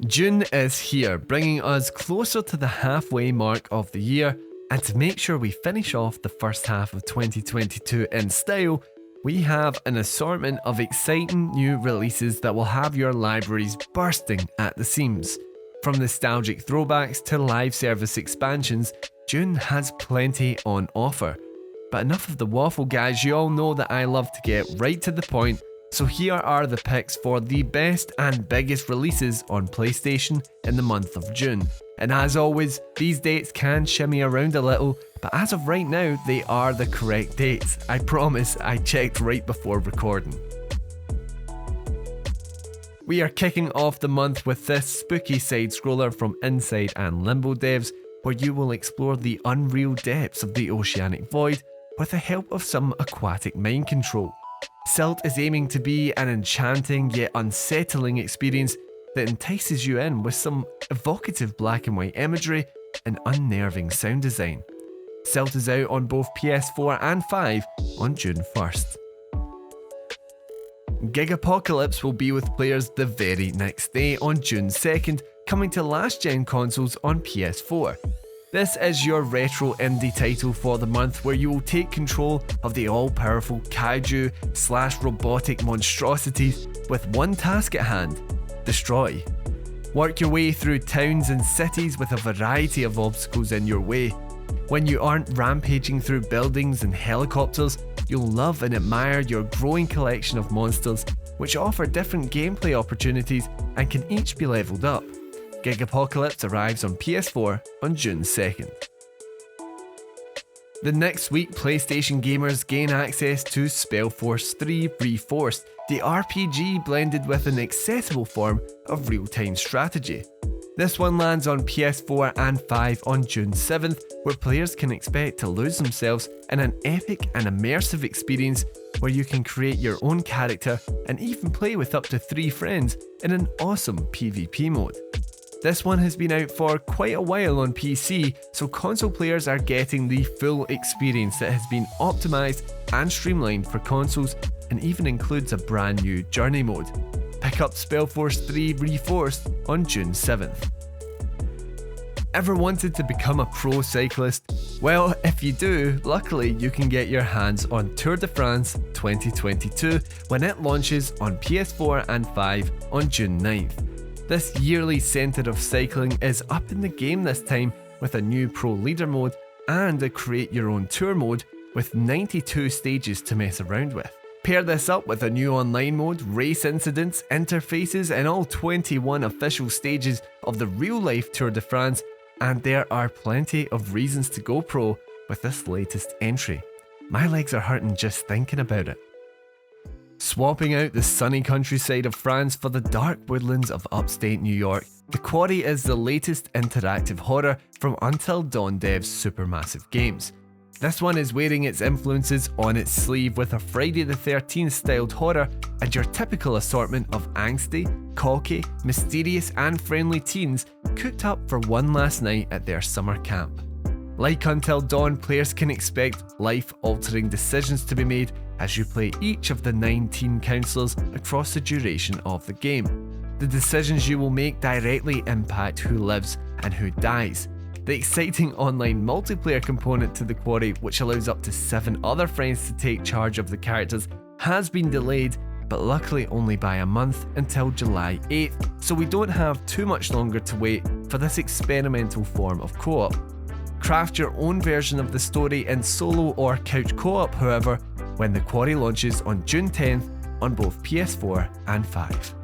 June is here, bringing us closer to the halfway mark of the year, and to make sure we finish off the first half of 2022 in style, we have an assortment of exciting new releases that will have your libraries bursting at the seams. From nostalgic throwbacks to live service expansions, June has plenty on offer. But enough of the waffle, guys. You all know that I love to get right to the point, so here are the picks for the best and biggest releases on PlayStation in the month of June. And as always, these dates can shimmy around a little, but as of right now, they are the correct dates. I promise I checked right before recording. We are kicking off the month with this spooky side-scroller from Inside and Limbo devs, where you will explore the unreal depths of the oceanic void with the help of some aquatic mind control. Silt is aiming to be an enchanting yet unsettling experience that entices you in with some evocative black and white imagery and unnerving sound design. Silt is out on both PS4 and 5 on June 1st. Gigapocalypse will be with players the very next day on June 2nd, coming to last-gen consoles on PS4. This is your retro indie title for the month, where you will take control of the all-powerful kaiju/robotic monstrosities with one task at hand: destroy. Work your way through towns and cities with a variety of obstacles in your way. When you aren't rampaging through buildings and helicopters, you'll love and admire your growing collection of monsters, which offer different gameplay opportunities and can each be leveled up. Gigapocalypse arrives on PS4 on June 2nd. The next week, PlayStation gamers gain access to Spellforce 3 Reforced, the RPG blended with an accessible form of real-time strategy. This one lands on PS4 and 5 on June 7th, where players can expect to lose themselves in an epic and immersive experience where you can create your own character and even play with up to 3 friends in an awesome PvP mode. This one has been out for quite a while on PC, so console players are getting the full experience that has been optimised and streamlined for consoles, and even includes a brand new journey mode. Pick up Spellforce 3 Reforced on June 7th. Ever wanted to become a pro cyclist? Well, if you do, luckily you can get your hands on Tour de France 2022 when it launches on PS4 and 5 on June 9th. This yearly centre of cycling is up in the game this time with a new pro leader mode and a create your own tour mode with 92 stages to mess around with. Pair this up with a new online mode, race incidents, interfaces and all 21 official stages of the real life Tour de France, and there are plenty of reasons to go pro with this latest entry. My legs are hurting just thinking about it. Swapping out the sunny countryside of France for the dark woodlands of upstate New York, the Quarry is the latest interactive horror from Until Dawn devs Supermassive Games. This one is wearing its influences on its sleeve with a Friday the 13th styled horror and your typical assortment of angsty, cocky, mysterious and friendly teens cooked up for one last night at their summer camp. Like Until Dawn, players can expect life-altering decisions to be made as you play each of the 9 teen counsellors across the duration of the game. The decisions you will make directly impact who lives and who dies. The exciting online multiplayer component to the Quarry, which allows up to 7 other friends to take charge of the characters, has been delayed, but luckily only by a month until July 8th, so we don't have too much longer to wait for this experimental form of co-op. Craft your own version of the story in solo or couch co-op, however, when the Quarry launches on June 10th on both PS4 and 5.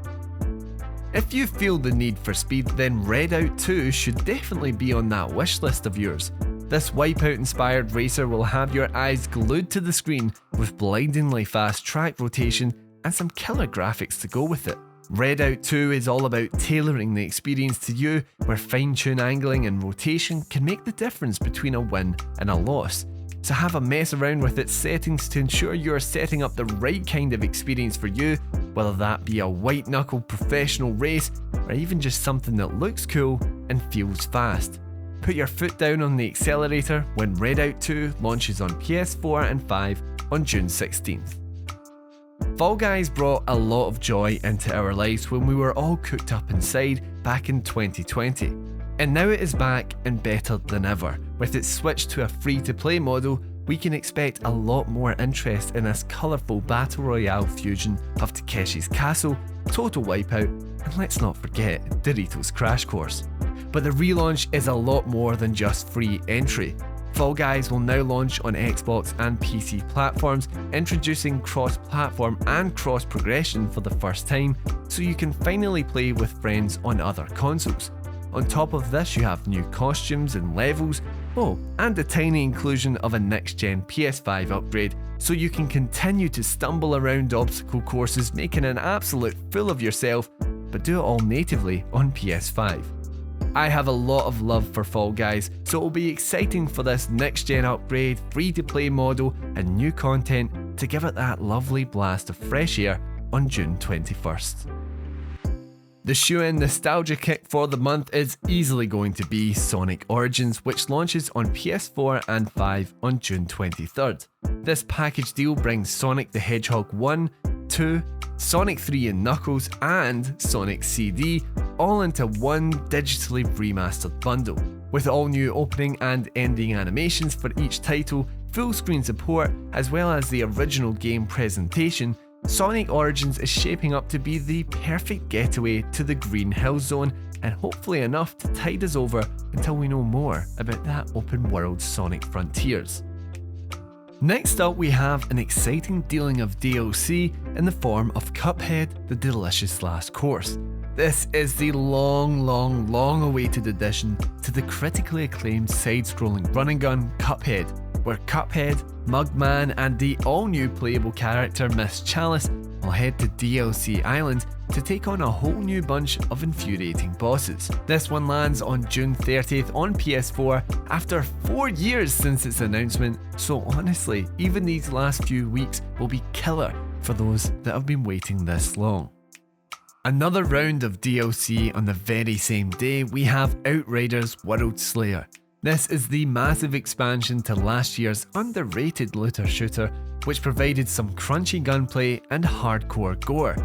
If you feel the need for speed, then Redout 2 should definitely be on that wish list of yours. This Wipeout-inspired racer will have your eyes glued to the screen with blindingly fast track rotation and some killer graphics to go with it. Redout 2 is all about tailoring the experience to you, where fine-tune angling and rotation can make the difference between a win and a loss. So have a mess around with its settings to ensure you're setting up the right kind of experience for you, whether that be a white-knuckle professional race or even just something that looks cool and feels fast. Put your foot down on the accelerator when Redout 2 launches on PS4 and 5 on June 16th. Fall Guys brought a lot of joy into our lives when we were all cooped up inside back in 2020. And now it is back and better than ever. With its switch to a free-to-play model, we can expect a lot more interest in this colourful battle royale fusion of Takeshi's Castle, Total Wipeout, and let's not forget Doritos Crash Course. But the relaunch is a lot more than just free entry. Fall Guys will now launch on Xbox and PC platforms, introducing cross-platform and cross-progression for the first time, so you can finally play with friends on other consoles. On top of this, you have new costumes and levels, and a tiny inclusion of a next-gen PS5 upgrade, so you can continue to stumble around obstacle courses making an absolute fool of yourself, but do it all natively on PS5. I have a lot of love for Fall Guys, so it will be exciting for this next-gen upgrade, free-to-play model, and new content to give it that lovely blast of fresh air on June 21st. The shoe-in nostalgia kick for the month is easily going to be Sonic Origins, which launches on PS4 and 5 on June 23rd. This package deal brings Sonic the Hedgehog 1, 2, Sonic 3 and Knuckles, and Sonic CD all into one digitally remastered bundle. With all new opening and ending animations for each title, full screen support, as well as the original game presentation, Sonic Origins is shaping up to be the perfect getaway to the Green Hill Zone, and hopefully enough to tide us over until we know more about that open world Sonic Frontiers. Next up, we have an exciting dealing of DLC in the form of Cuphead: The Delicious Last Course. This is the long awaited addition to the critically acclaimed side-scrolling run and gun Cuphead, where Cuphead, Mugman, and the all-new playable character Miss Chalice will head to DLC Island to take on a whole new bunch of infuriating bosses. This one lands on June 30th on PS4 after 4 years since its announcement, so honestly, even these last few weeks will be killer for those that have been waiting this long. Another round of DLC on the very same day, we have Outriders World Slayer. This is the massive expansion to last year's underrated looter shooter, which provided some crunchy gunplay and hardcore gore.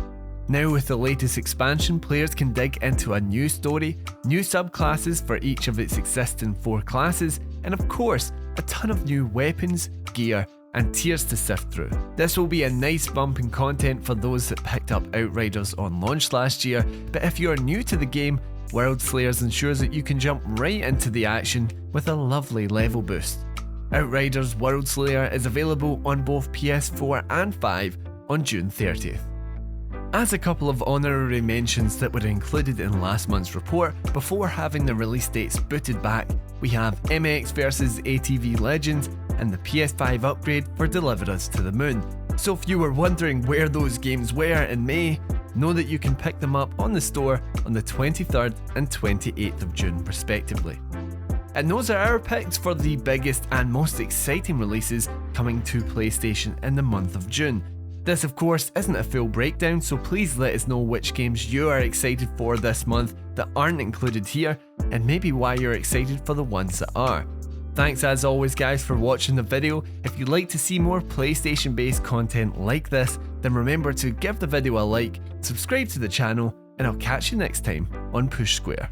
Now with the latest expansion, players can dig into a new story, new subclasses for each of its existing 4 classes, and of course, a ton of new weapons, gear, and tiers to sift through. This will be a nice bump in content for those that picked up Outriders on launch last year, but if you are new to the game, World Slayers ensures that you can jump right into the action with a lovely level boost. Outriders World Slayer is available on both PS4 and 5 on June 30th. As a couple of honorary mentions that were included in last month's report before having the release dates booted back, we have MX vs ATV Legends and the PS5 upgrade for Deliver Us to the Moon. So if you were wondering where those games were in May, know that you can pick them up on the store on the 23rd and 28th of June respectively. And those are our picks for the biggest and most exciting releases coming to PlayStation in the month of June. This of course isn't a full breakdown, so please let us know which games you are excited for this month that aren't included here, and maybe why you're excited for the ones that are. Thanks as always guys for watching the video. If you'd like to see more PlayStation based content like this, then remember to give the video a like, subscribe to the channel, and I'll catch you next time on Push Square.